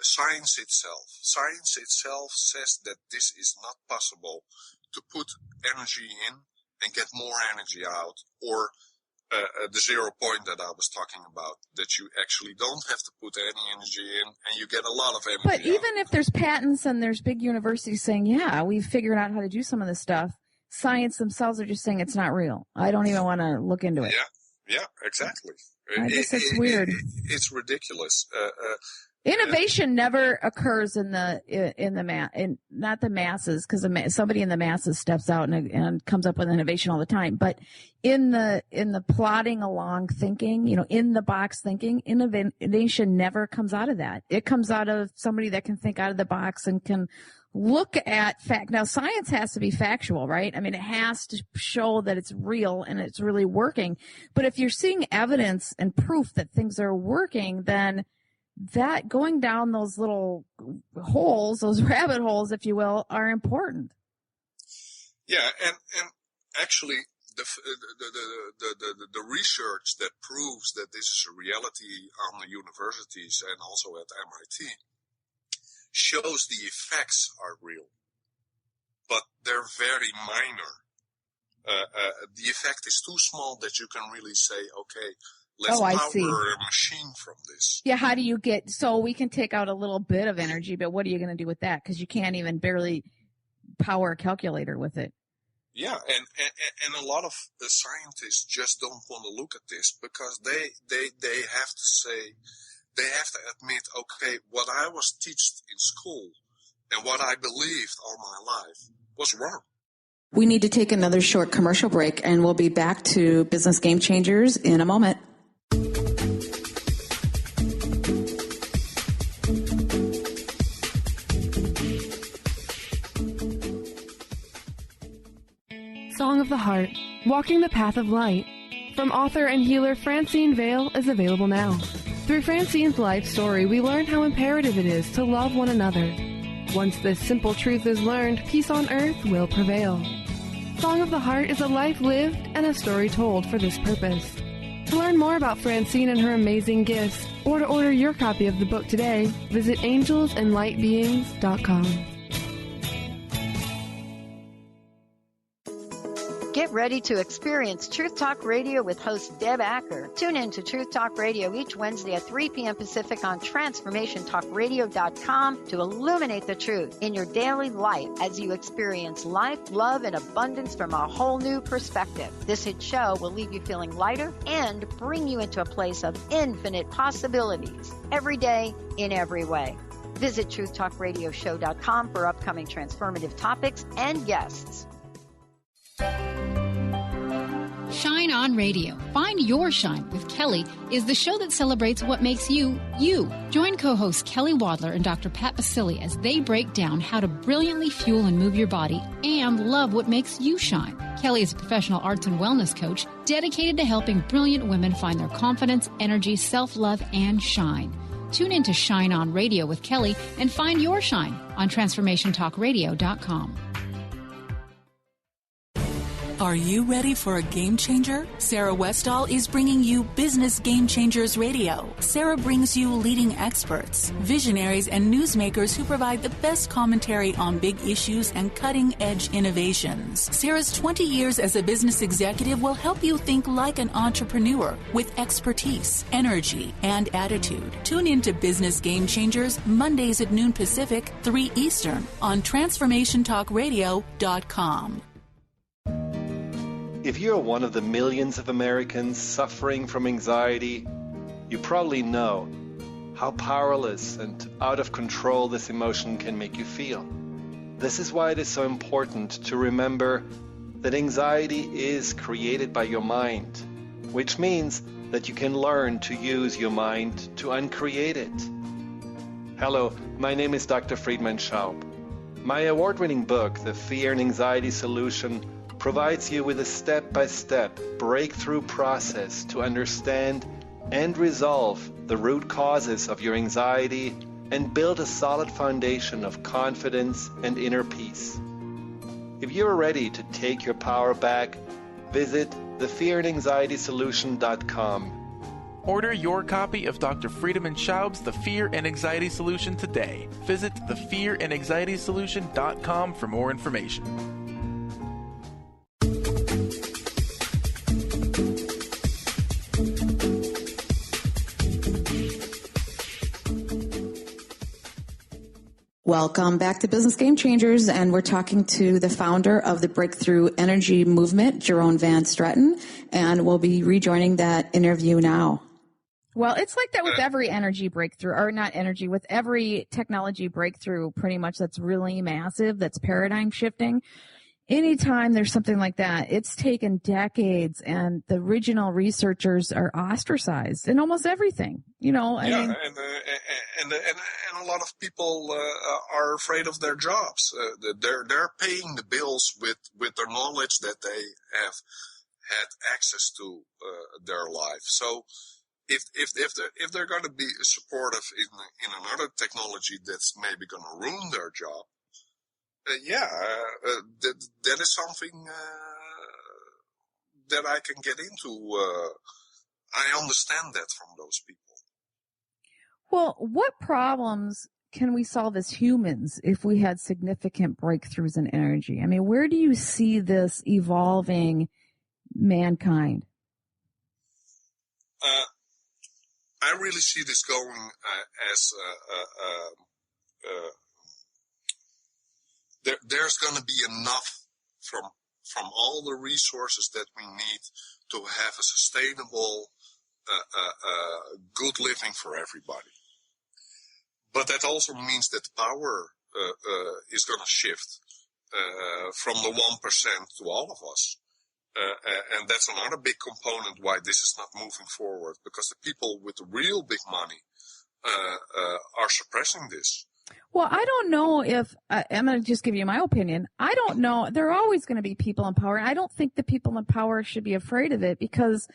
[SPEAKER 4] science itself. Science itself says that this is not possible to put energy in and get more energy out, or the 0 point that I was talking about, that you actually don't have to put any energy in and you get a lot of energy
[SPEAKER 5] But
[SPEAKER 4] out.
[SPEAKER 5] Even if there's patents and there's big universities saying, yeah, we've figured out how to do some of this stuff, science themselves are just saying it's not real. I don't even want to look into it.
[SPEAKER 4] Yeah, exactly.
[SPEAKER 5] I guess it's weird.
[SPEAKER 4] It's ridiculous.
[SPEAKER 5] Innovation never occurs in not the masses, because somebody in the masses steps out and comes up with innovation all the time. But in the plodding along thinking, in the box thinking, innovation never comes out of that. It comes out of somebody that can think out of the box and can look at fact. Now, science has to be factual, right? I mean, it has to show that it's real and it's really working. But if you're seeing evidence and proof that things are working, then that going down those little holes, those rabbit holes, if you will, are important.
[SPEAKER 4] Yeah, and actually, the research that proves that this is a reality on the universities and also at MIT shows the effects are real, but they're very minor. The effect is too small that you can really say, okay, let's power a machine from this.
[SPEAKER 5] Yeah, how do you so we can take out a little bit of energy, but what are you going to do with that? Because you can't even barely power a calculator with it.
[SPEAKER 4] Yeah, and a lot of the scientists just don't want to look at this because they have to say, they have to admit, okay, what I was taught in school and what I believed all my life was wrong.
[SPEAKER 3] We need to take another short commercial break, and we'll be back to Business Game Changers in a moment.
[SPEAKER 14] the Heart, Walking the Path of Light, from author and healer Francine Vale, is available now. Through Francine's life story, we learn how imperative it is to love one another. Once this simple truth is learned, peace on earth will prevail. Song of the Heart is a life lived and a story told for this purpose. To learn more about Francine and her amazing gifts, or to order your copy of the book today, visit angelsandlightbeings.com.
[SPEAKER 11] Get ready to experience Truth Talk Radio with host Deb Acker. Tune in to Truth Talk Radio each Wednesday at 3 p.m. Pacific on TransformationTalkRadio.com to illuminate the truth in your daily life as you experience life, love, and abundance from a whole new perspective. This hit show will leave you feeling lighter and bring you into a place of infinite possibilities every day in every way. Visit TruthTalkRadioshow.com for upcoming transformative topics and guests.
[SPEAKER 15] Shine On Radio. Find Your Shine with Kelly is the show that celebrates what makes you, you. Join co-hosts Kelly Wadler and Dr. Pat Basili as they break down how to brilliantly fuel and move your body and love what makes you shine. Kelly is a professional arts and wellness coach dedicated to helping brilliant women find their confidence, energy, self-love, and shine. Tune in to Shine On Radio with Kelly and find your shine on TransformationTalkRadio.com.
[SPEAKER 2] Are you ready for a game changer? Sarah Westall is bringing you Business Game Changers Radio. Sarah brings you leading experts, visionaries, and newsmakers who provide the best commentary on big issues and cutting-edge innovations. Sarah's 20 years as a business executive will help you think like an entrepreneur with expertise, energy, and attitude. Tune in to Business Game Changers Mondays at noon Pacific, 3 Eastern on TransformationTalkRadio.com.
[SPEAKER 16] If you're one of the millions of Americans suffering from anxiety, you probably know how powerless and out of control this emotion can make you feel. This is why it is so important to remember that anxiety is created by your mind, which means that you can learn to use your mind to uncreate it. Hello, my name is Dr. Friedemann Schaub. My award-winning book, The Fear and Anxiety Solution, provides you with a step-by-step breakthrough process to understand and resolve the root causes of your anxiety and build a solid foundation of confidence and inner peace. If you're ready to take your power back, visit thefearandanxietysolution.com.
[SPEAKER 17] Order your copy of Dr. Friedemann Schaub's The Fear and Anxiety Solution today. Visit thefearandanxietysolution.com for more information.
[SPEAKER 3] Welcome back to Business Game Changers, and we're talking to the founder of the Breakthrough Energy Movement, Jeroen Van Straten, and we'll be rejoining that interview now.
[SPEAKER 5] Well, it's like that with every energy breakthrough, or not energy, with every technology breakthrough pretty much that's really massive, that's paradigm shifting. Anytime there's something like that, it's taken decades, and the original researchers are ostracized in almost everything. You know, I mean,
[SPEAKER 4] and a lot of people are afraid of their jobs. They're paying the bills with their knowledge that they have had access to their life. So if they're going to be supportive in another technology that's maybe going to ruin their job, that is something that I can get into. I understand that from those people.
[SPEAKER 5] Well, what problems can we solve as humans if we had significant breakthroughs in energy? I mean, where do you see this evolving mankind?
[SPEAKER 4] I really see this going as there's going to be enough from all the resources that we need to have a sustainable, good living for everybody. But that also means that power is going to shift from the 1% to all of us. And that's another big component why this is not moving forward, because the people with the real big money are suppressing this.
[SPEAKER 5] Well, I don't know if I'm going to just give you my opinion. I don't know. There are always going to be people in power. I don't think the people in power should be afraid of it, because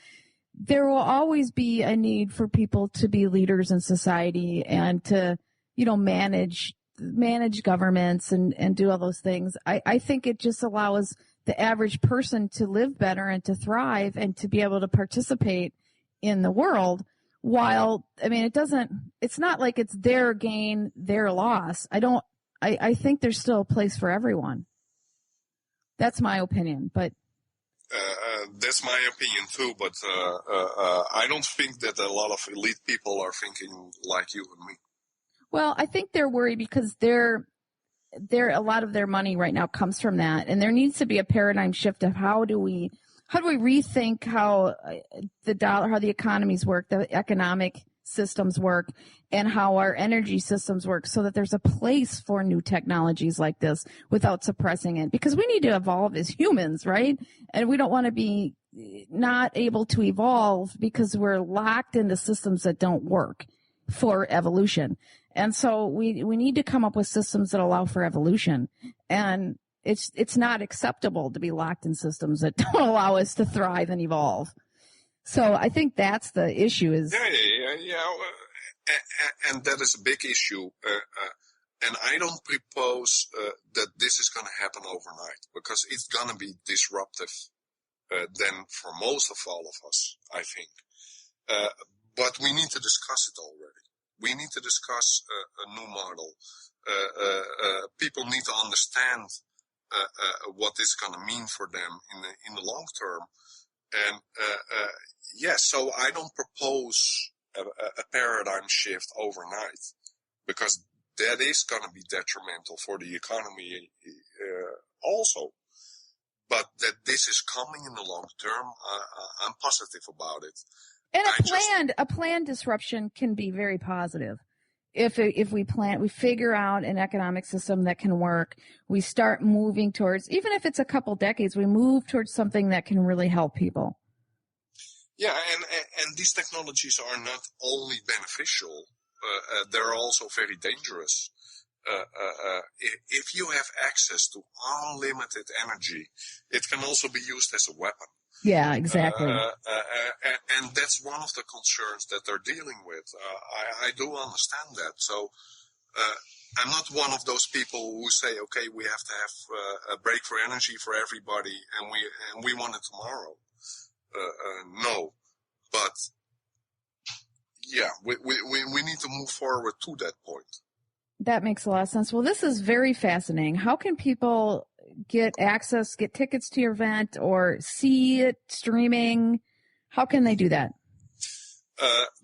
[SPEAKER 5] there will always be a need for people to be leaders in society and to, manage governments and do all those things. I think it just allows the average person to live better and to thrive and to be able to participate in the world. While, it's not like it's their gain, their loss. I think there's still a place for everyone. That's my opinion, but.
[SPEAKER 4] That's my opinion too, but I don't think that a lot of elite people are thinking like you and me. Well,
[SPEAKER 5] I think they're worried because a lot of their money right now comes from that, and there needs to be a paradigm shift of how do we rethink how the economies work, the economic systems work, and how our energy systems work, so that there's a place for new technologies like this without suppressing it. Because we need to evolve as humans, right? And we don't want to be not able to evolve because we're locked into systems that don't work for evolution. And so we need to come up with systems that allow for evolution. And it's not acceptable to be locked in systems that don't allow us to thrive and evolve. So I think that's the issue.
[SPEAKER 4] And that is a big issue. And I don't propose that this is going to happen overnight, because it's going to be disruptive then for most of all of us, I think. But we need to discuss it already. We need to discuss a new model. People need to understand what this is going to mean for them in the long term. And so I don't propose a paradigm shift overnight, because that is going to be detrimental for the economy also. But that this is coming in the long term, I'm positive about it.
[SPEAKER 5] And a planned disruption can be very positive. If we figure out an economic system that can work, we start moving towards, even if it's a couple decades, we move towards something that can really help people.
[SPEAKER 4] Yeah, and these technologies are not only beneficial, they're also very dangerous. If you have access to unlimited energy, it can also be used as a weapon.
[SPEAKER 5] Yeah, exactly.
[SPEAKER 4] And that's one of the concerns that they're dealing with. I do understand that. So I'm not one of those people who say, okay, we have to have a break for energy for everybody, and we want it tomorrow. No, but yeah, we need to move forward to that point.
[SPEAKER 5] That makes a lot of sense. Well, this is very fascinating. How can people get access, get tickets to your event, or see it streaming? How can they do that?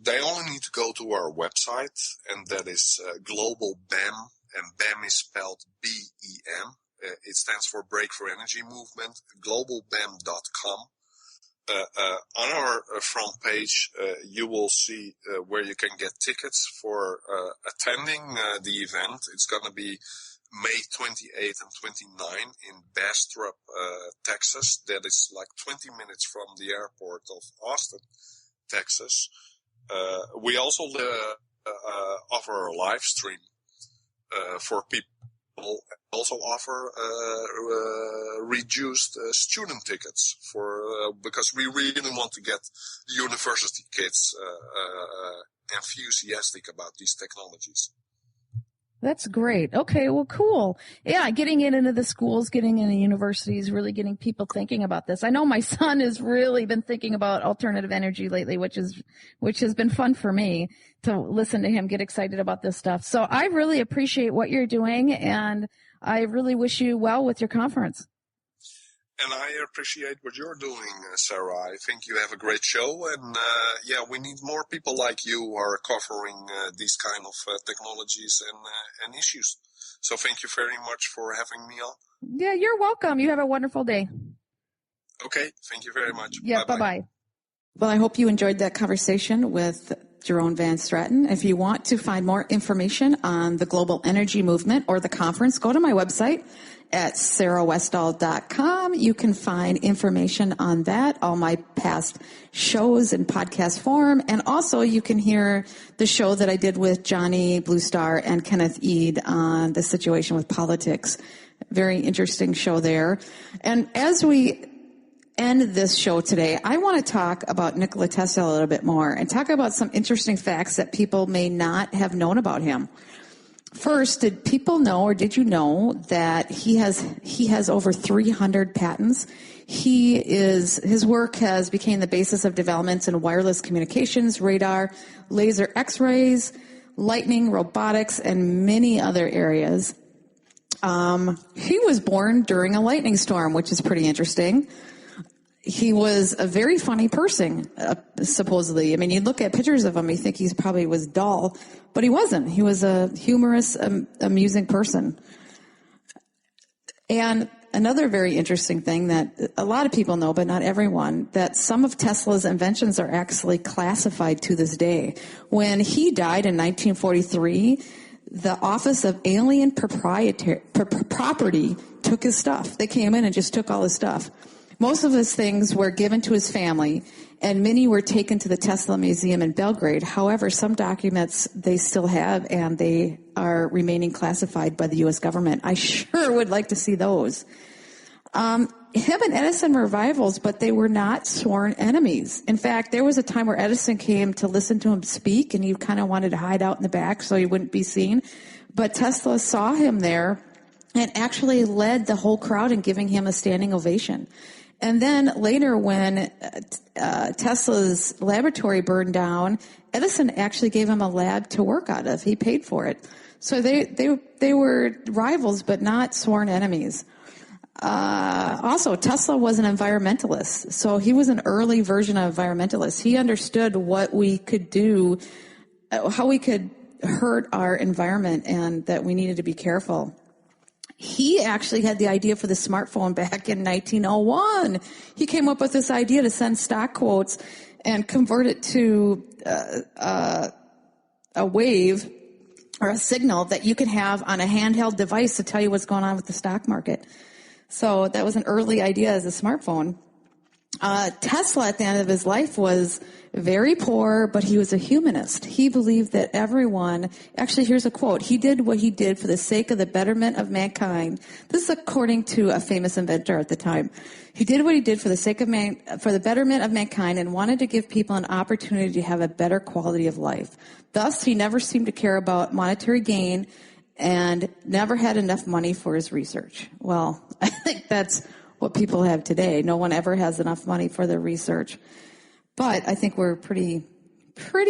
[SPEAKER 4] They only need to go to our website, and that is Global BEM, and BEM is spelled B-E-M. It stands for Break for Energy Movement, globalbem.com. On our front page, you will see where you can get tickets for attending the event. It's going to be May 28 and 29 in Bastrop, Texas. That is like 20 minutes from the airport of Austin, Texas. We also offer a live stream for people. Also offer reduced student tickets because we really want to get the university kids enthusiastic about these technologies.
[SPEAKER 5] That's great. Okay, well, cool. Yeah, getting it into the schools, getting into universities, really getting people thinking about this. I know my son has really been thinking about alternative energy lately, which has been fun for me to listen to him get excited about this stuff. So I really appreciate what you're doing, and I really wish you well with your conference.
[SPEAKER 4] And I appreciate what you're doing, Sarah. I think you have a great show, and we need more people like you who are covering these kind of technologies and issues. So thank you very much for having me on.
[SPEAKER 5] Yeah, you're welcome. You have a wonderful day.
[SPEAKER 4] Okay, thank you very much.
[SPEAKER 5] Yeah, bye-bye.
[SPEAKER 3] Well, I hope you enjoyed that conversation with Jerome Van Straten. If you want to find more information on the global energy movement or the conference, go to my website at sarahwestall.com. You can find information on that, all my past shows in podcast form, and also you can hear the show that I did with Johnny Blue Star and Kenneth Eade on the situation with politics. Very interesting show there. And as we end this show today, I want to talk about Nikola Tesla a little bit more and talk about some interesting facts that people may not have known about him. First, did people know, or did you know, that he has over 300 patents? His work has become the basis of developments in wireless communications, radar, laser X-rays, lightning, robotics, and many other areas. He was born during a lightning storm, which is pretty interesting. He was a very funny person, supposedly. I mean, you look at pictures of him, you think he probably was dull, but he wasn't. He was a humorous, amusing person. And another very interesting thing that a lot of people know, but not everyone, that some of Tesla's inventions are actually classified to this day. When he died in 1943, the Office of Alien Property took his stuff. They came in and just took all his stuff. Most of his things were given to his family, and many were taken to the Tesla Museum in Belgrade. However, some documents they still have, and they are remaining classified by the U.S. government. I sure would like to see those. Him and Edison were rivals, but they were not sworn enemies. In fact, there was a time where Edison came to listen to him speak, and he kind of wanted to hide out in the back so he wouldn't be seen. But Tesla saw him there and actually led the whole crowd in giving him a standing ovation. And then later when Tesla's laboratory burned down, Edison actually gave him a lab to work out of. He paid for it. So they were rivals, but not sworn enemies. Also, Tesla was an environmentalist. So he was an early version of environmentalist. He understood what we could do, how we could hurt our environment, and that we needed to be careful. He actually had the idea for the smartphone back in 1901. He came up with this idea to send stock quotes and convert it to a wave or a signal that you could have on a handheld device to tell you what's going on with the stock market. So that was an early idea as a smartphone. Tesla at the end of his life was very poor, but he was a humanist. He believed that everyone, actually here's a quote, he did what he did for the sake of the betterment of mankind. This is according to a famous inventor at the time. He did what he did for the sake of for the betterment of mankind, and wanted to give people an opportunity to have a better quality of life. Thus, he never seemed to care about monetary gain and never had enough money for his research. Well, I think that's what people have today. No one ever has enough money for their research. But I think we're pretty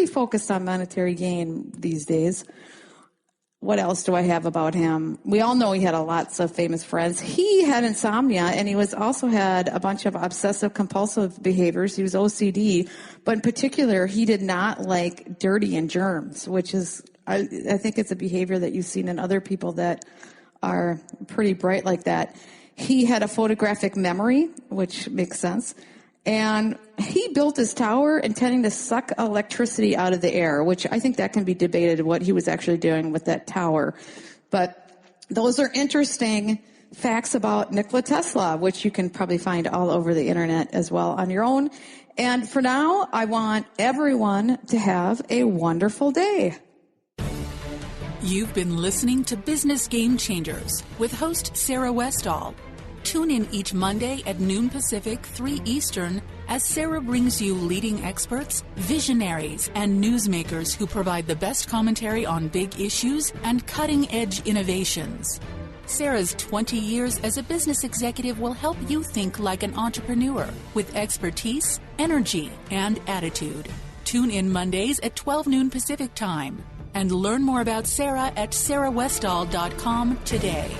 [SPEAKER 3] focused on monetary gain these days. What else do I have about him? We all know he had lots of famous friends. He had insomnia, and he also had a bunch of obsessive compulsive behaviors. He was OCD, but in particular, he did not like dirty and germs, which is, I think it's a behavior that you've seen in other people that are pretty bright like that. He had a photographic memory, which makes sense. And he built his tower intending to suck electricity out of the air, which I think that can be debated what he was actually doing with that tower. But those are interesting facts about Nikola Tesla, which you can probably find all over the internet as well on your own. And for now, I want everyone to have a wonderful day.
[SPEAKER 2] You've been listening to Business Game Changers with host Sarah Westall. Tune in each Monday at noon Pacific, 3 Eastern, as Sarah brings you leading experts, visionaries, and newsmakers who provide the best commentary on big issues and cutting-edge innovations. Sarah's 20 years as a business executive will help you think like an entrepreneur with expertise, energy, and attitude. Tune in Mondays at 12 noon Pacific Time and learn more about Sarah at sarahwestall.com today.